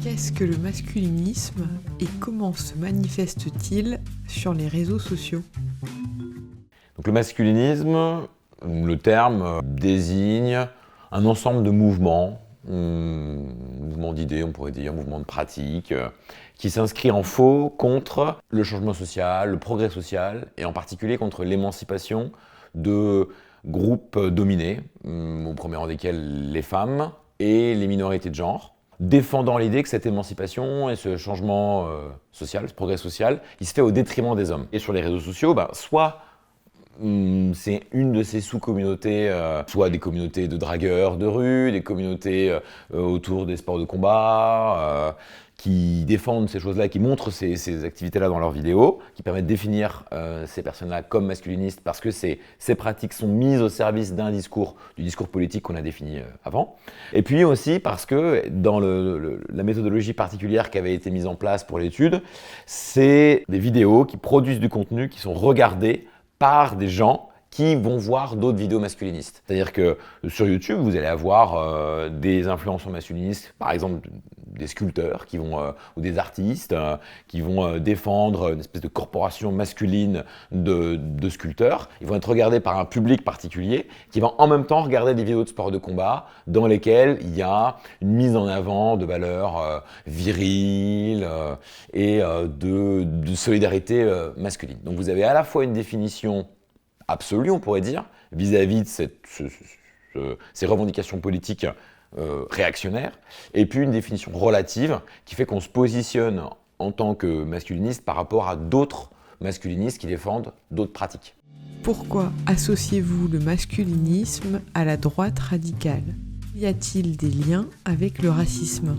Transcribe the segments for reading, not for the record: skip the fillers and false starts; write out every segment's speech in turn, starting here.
Qu'est-ce que le masculinisme et comment se manifeste-t-il sur les réseaux sociaux ? Donc le masculinisme, le terme désigne un ensemble de mouvements, mouvements d'idées, on pourrait dire, mouvements de pratiques, qui s'inscrit en faux contre le changement social, le progrès social, et en particulier contre l'émancipation de groupes dominés, au premier rang desquels les femmes et les minorités de genre, défendant l'idée que cette émancipation et ce changement social, ce progrès social, il se fait au détriment des hommes. Et sur les réseaux sociaux, soit c'est une de ces sous-communautés, soit des communautés de dragueurs de rue, des communautés autour des sports de combat, qui défendent ces choses-là, qui montrent ces activités-là dans leurs vidéos, qui permettent de définir ces personnes-là comme masculinistes parce que ces pratiques sont mises au service du discours politique qu'on a défini avant. Et puis aussi parce que dans la méthodologie particulière qui avait été mise en place pour l'étude, c'est des vidéos qui produisent du contenu qui sont regardées par des gens qui vont voir d'autres vidéos masculinistes. C'est-à-dire que sur YouTube, vous allez avoir des influenceurs masculinistes, par exemple des sculpteurs ou des artistes qui vont défendre une espèce de corporation masculine de sculpteurs. Ils vont être regardés par un public particulier qui va en même temps regarder des vidéos de sport de combat dans lesquelles il y a une mise en avant de valeurs viriles et de solidarité masculine. Donc vous avez à la fois une définition absolue, on pourrait dire, vis-à-vis de ces revendications politiques réactionnaires, et puis une définition relative qui fait qu'on se positionne en tant que masculiniste par rapport à d'autres masculinistes qui défendent d'autres pratiques. Pourquoi associez-vous le masculinisme à la droite radicale ? Y a-t-il des liens avec le racisme ?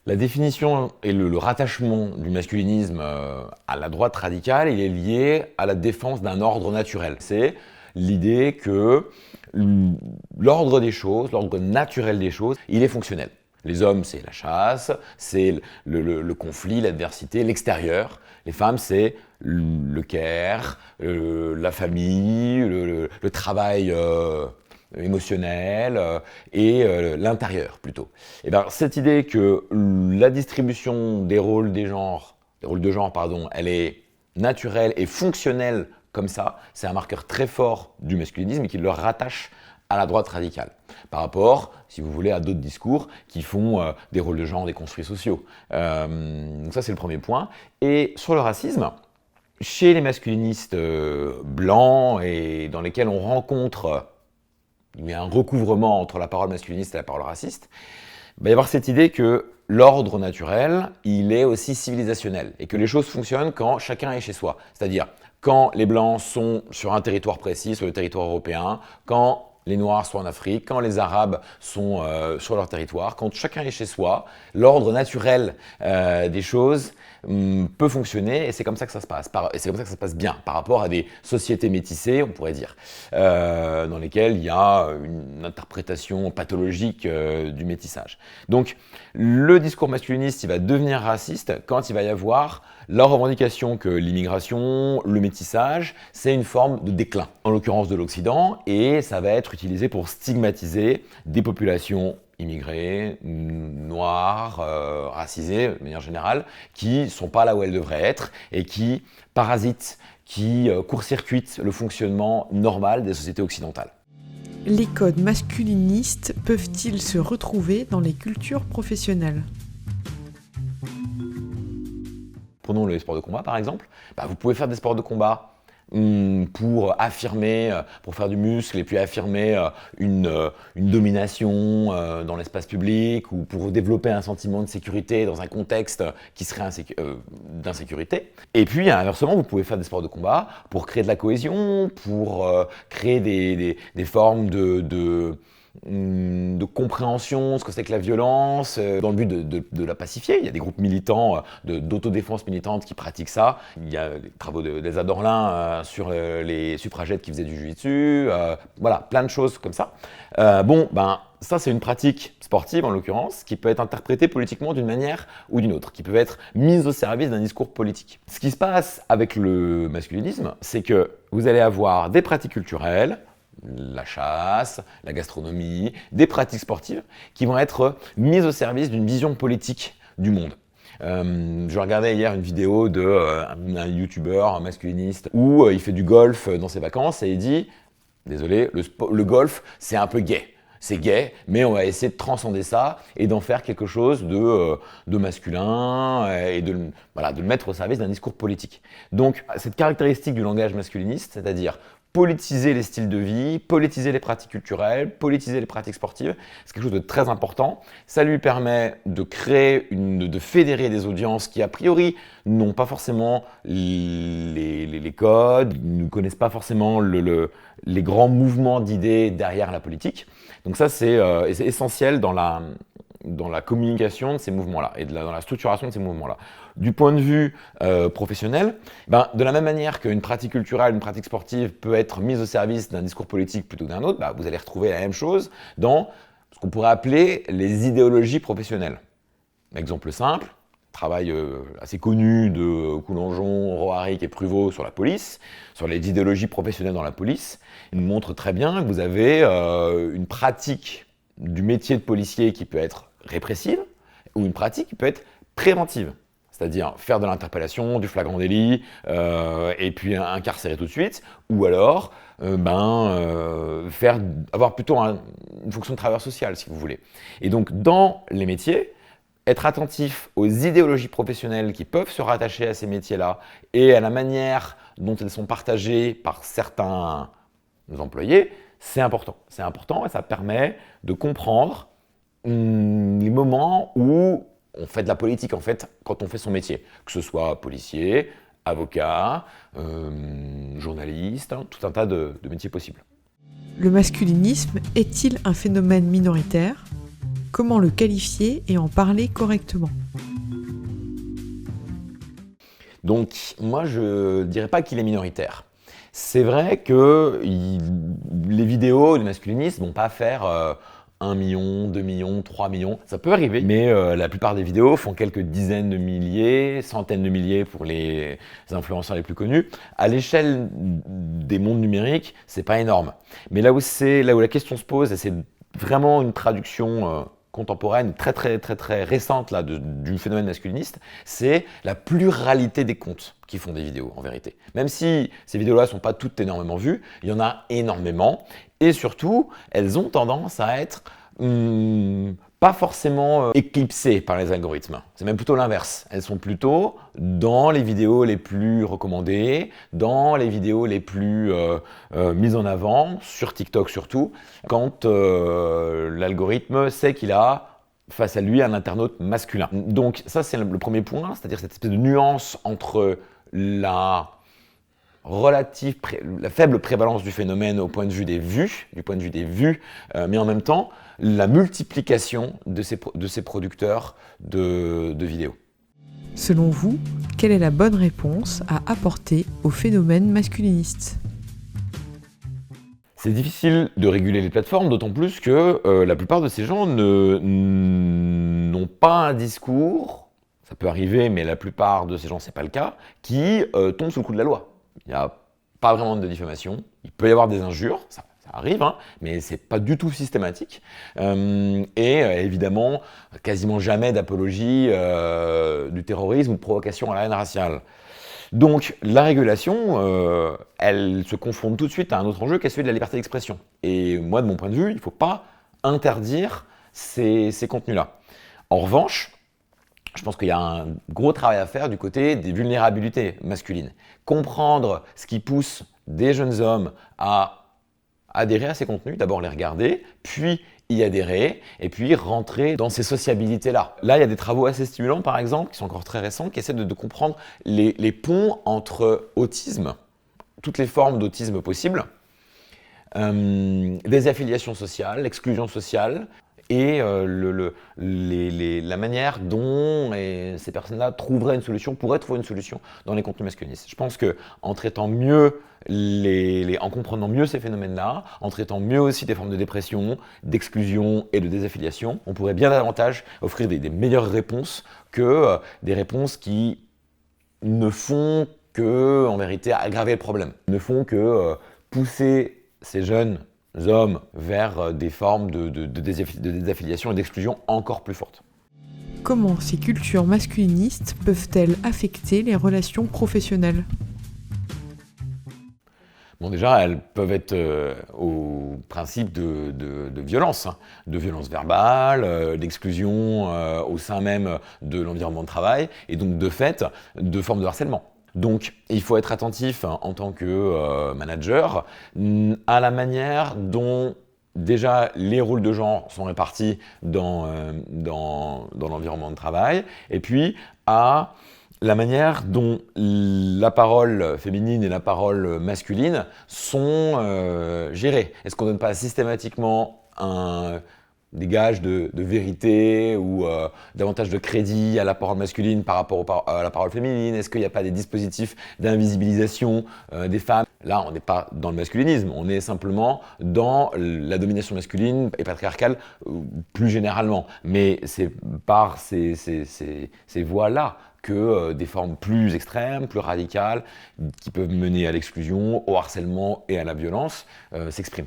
La définition et le rattachement du masculinisme à la droite radicale, il est lié à la défense d'un ordre naturel. C'est l'idée que l'ordre des choses, l'ordre naturel des choses, il est fonctionnel. Les hommes, c'est la chasse, c'est le conflit, l'adversité, l'extérieur. Les femmes, c'est le care, la famille, le travail émotionnel et l'intérieur plutôt. Et bien, cette idée que la distribution des rôles de genre, elle est naturelle et fonctionnelle comme ça, c'est un marqueur très fort du masculinisme et qui le rattache à la droite radicale, par rapport, si vous voulez, à d'autres discours qui font des rôles de genre des construits sociaux. Donc ça, c'est le premier point. Et sur le racisme, chez les masculinistes blancs et dans lesquels on rencontre il y a un recouvrement entre la parole masculiniste et la parole raciste, il va y avoir cette idée que l'ordre naturel, il est aussi civilisationnel et que les choses fonctionnent quand chacun est chez soi. C'est-à-dire quand les Blancs sont sur un territoire précis, sur le territoire européen, quand les Noirs sont en Afrique, quand les Arabes sont sur leur territoire, quand chacun est chez soi, l'ordre naturel des choses peut fonctionner et c'est comme ça que ça se passe. Et c'est comme ça que ça se passe bien par rapport à des sociétés métissées, on pourrait dire, dans lesquelles il y a une interprétation pathologique du métissage. Donc le discours masculiniste, il va devenir raciste quand il va y avoir la revendication que l'immigration, le métissage, c'est une forme de déclin, en l'occurrence de l'Occident, et ça va être utilisé pour stigmatiser des populations immigrées, noires, racisées de manière générale, qui ne sont pas là où elles devraient être et qui parasitent, qui court-circuitent le fonctionnement normal des sociétés occidentales. Les codes masculinistes peuvent-ils se retrouver dans les cultures professionnelles ? Prenons les sports de combat par exemple. Vous pouvez faire des sports de combat pour affirmer, pour faire du muscle et puis affirmer une domination dans l'espace public ou pour développer un sentiment de sécurité dans un contexte qui serait d'insécurité. Et puis inversement, vous pouvez faire des sports de combat pour créer de la cohésion, pour créer des formes de compréhension, ce que c'est que la violence, dans le but de la pacifier. Il y a des groupes militants, d'autodéfense militante qui pratiquent ça. Il y a les travaux d'Elsa Dorlin sur les suffragettes qui faisaient du jiu-jitsu. Voilà, plein de choses comme ça. Ça, c'est une pratique sportive, en l'occurrence, qui peut être interprétée politiquement d'une manière ou d'une autre, qui peut être mise au service d'un discours politique. Ce qui se passe avec le masculinisme, c'est que vous allez avoir des pratiques culturelles, la chasse, la gastronomie, des pratiques sportives qui vont être mises au service d'une vision politique du monde. Je regardais hier une vidéo d'un youtubeur, un masculiniste, où il fait du golf dans ses vacances et il dit, désolé, le golf, c'est un peu gay. C'est gay, mais on va essayer de transcender ça et d'en faire quelque chose de masculin et de le mettre au service d'un discours politique. Donc, cette caractéristique du langage masculiniste, c'est-à-dire politiser les styles de vie, politiser les pratiques culturelles, politiser les pratiques sportives, c'est quelque chose de très important. Ça lui permet de créer, de fédérer des audiences qui, a priori, n'ont pas forcément les codes, ne connaissent pas forcément les grands mouvements d'idées derrière la politique. Donc ça, c'est essentiel dans la communication de ces mouvements-là et dans la structuration de ces mouvements-là. Du point de vue professionnel, de la même manière qu'une pratique culturelle, une pratique sportive peut être mise au service d'un discours politique plutôt que d'un autre, vous allez retrouver la même chose dans ce qu'on pourrait appeler les idéologies professionnelles. Exemple simple, travail assez connu de Coulangeon, Roharic et Pruvot sur la police, sur les idéologies professionnelles dans la police. Il nous montre très bien que vous avez une pratique du métier de policier qui peut être répressive ou une pratique qui peut être préventive. C'est-à-dire faire de l'interpellation, du flagrant délit, et puis incarcérer tout de suite, ou alors avoir plutôt une fonction de travailleur social, si vous voulez. Et donc, dans les métiers, être attentif aux idéologies professionnelles qui peuvent se rattacher à ces métiers-là et à la manière dont elles sont partagées par certains employés, c'est important. C'est important et ça permet de comprendre les moments où on fait de la politique, en fait, quand on fait son métier. Que ce soit policier, avocat, journaliste, tout un tas de métiers possibles. Le masculinisme est-il un phénomène minoritaire ? Comment le qualifier et en parler correctement ? Donc, moi, je ne dirais pas qu'il est minoritaire. C'est vrai que les vidéos du masculinisme ne vont pas faire 1 million, 2 millions, 3 millions. Ça peut arriver, mais la plupart des vidéos font quelques dizaines de milliers, centaines de milliers pour les influenceurs les plus connus. À l'échelle des mondes numériques, c'est pas énorme. Mais là où la question se pose, et c'est vraiment une traduction contemporaine, très très très très récente là, du phénomène masculiniste, c'est la pluralité des comptes qui font des vidéos en vérité. Même si ces vidéos-là ne sont pas toutes énormément vues, il y en a énormément et surtout, elles ont tendance à être pas forcément éclipsées par les algorithmes. C'est même plutôt l'inverse. Elles sont plutôt dans les vidéos les plus recommandées, dans les vidéos les plus mises en avant, sur TikTok surtout, quand l'algorithme sait qu'il a face à lui un internaute masculin. Donc ça, c'est le premier point, c'est-à-dire cette espèce de nuance entre la faible prévalence du phénomène au point de vue des vues, mais en même temps, la multiplication de ces producteurs de vidéos. Selon vous, quelle est la bonne réponse à apporter au phénomène masculiniste ? C'est difficile de réguler les plateformes, d'autant plus que la plupart de ces gens n'ont pas un discours, ça peut arriver, mais la plupart de ces gens, c'est pas le cas, qui tombent sous le coup de la loi. Il n'y a pas vraiment de diffamation, il peut y avoir des injures, ça arrive, mais c'est pas du tout systématique. Et évidemment, quasiment jamais d'apologie du terrorisme ou de provocation à la haine raciale. Donc la régulation, elle se confronte tout de suite à un autre enjeu qui est celui de la liberté d'expression. Et moi, de mon point de vue, il ne faut pas interdire ces contenus-là. En revanche, je pense qu'il y a un gros travail à faire du côté des vulnérabilités masculines. Comprendre ce qui pousse des jeunes hommes à adhérer à ces contenus, d'abord les regarder, puis y adhérer, et puis rentrer dans ces sociabilités-là. Là, il y a des travaux assez stimulants, par exemple, qui sont encore très récents, qui essaient de comprendre les ponts entre autisme, toutes les formes d'autisme possibles, des affiliations sociales, l'exclusion sociale, et la manière dont ces personnes-là pourraient trouver une solution dans les contenus masculinistes. Je pense qu'en traitant mieux, en comprenant mieux ces phénomènes-là, en traitant mieux aussi des formes de dépression, d'exclusion et de désaffiliation, on pourrait bien davantage offrir des meilleures réponses que des réponses qui ne font que, en vérité, aggraver le problème, ne font que pousser ces jeunes hommes vers des formes de désaffiliation et d'exclusion encore plus fortes. Comment ces cultures masculinistes peuvent-elles affecter les relations professionnelles ? Bon, déjà, elles peuvent être au principe de violence, hein, de violence verbale, d'exclusion au sein même de l'environnement de travail, et donc de fait, de formes de harcèlement. Donc, il faut être attentif hein, en tant que manager à la manière dont déjà les rôles de genre sont répartis dans l'environnement de travail, et puis à la manière dont la parole féminine et la parole masculine sont gérées. Est-ce qu'on ne donne pas systématiquement des gages de vérité ou davantage de crédit à la parole masculine par rapport à la parole féminine? Est-ce qu'il n'y a pas des dispositifs d'invisibilisation des femmes? Là, on n'est pas dans le masculinisme, on est simplement dans la domination masculine et patriarcale plus généralement. Mais c'est par ces voies-là que des formes plus extrêmes, plus radicales, qui peuvent mener à l'exclusion, au harcèlement et à la violence, s'expriment.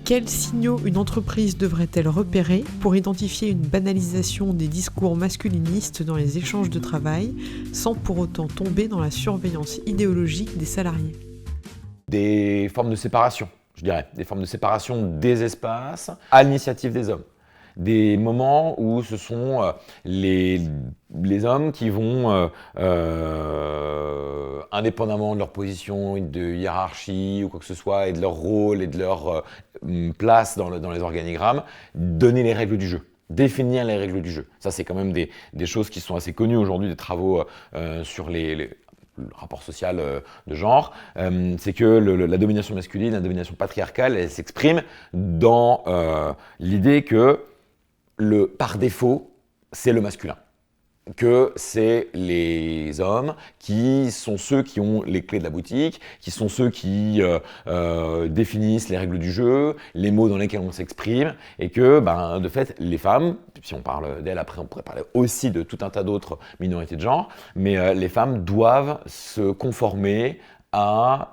Quels signaux une entreprise devrait-elle repérer pour identifier une banalisation des discours masculinistes dans les échanges de travail, sans pour autant tomber dans la surveillance idéologique des salariés ? Des formes de séparation, je dirais, des formes de séparation des espaces à l'initiative des hommes. Des moments où ce sont les hommes qui vont, indépendamment de leur position de hiérarchie ou quoi que ce soit, et de leur rôle et de leur place dans les organigrammes, donner les règles du jeu, définir les règles du jeu. Ça, c'est quand même des choses qui sont assez connues aujourd'hui, des travaux sur le rapport social de genre, c'est que la domination masculine, la domination patriarcale, elle s'exprime dans l'idée que par défaut, c'est le masculin. Que c'est les hommes qui sont ceux qui ont les clés de la boutique, qui sont ceux qui définissent les règles du jeu, les mots dans lesquels on s'exprime, et que, de fait, les femmes, si on parle d'elles après, on pourrait parler aussi de tout un tas d'autres minorités de genre, mais les femmes doivent se conformer à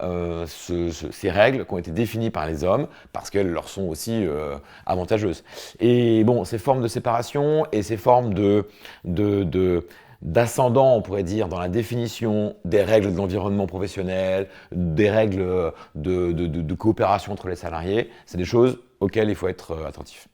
ces règles qui ont été définies par les hommes parce qu'elles leur sont aussi avantageuses. Et bon, ces formes de séparation et ces formes d'ascendant, on pourrait dire, dans la définition des règles de l'environnement professionnel, des règles de coopération entre les salariés, c'est des choses auxquelles il faut être attentif.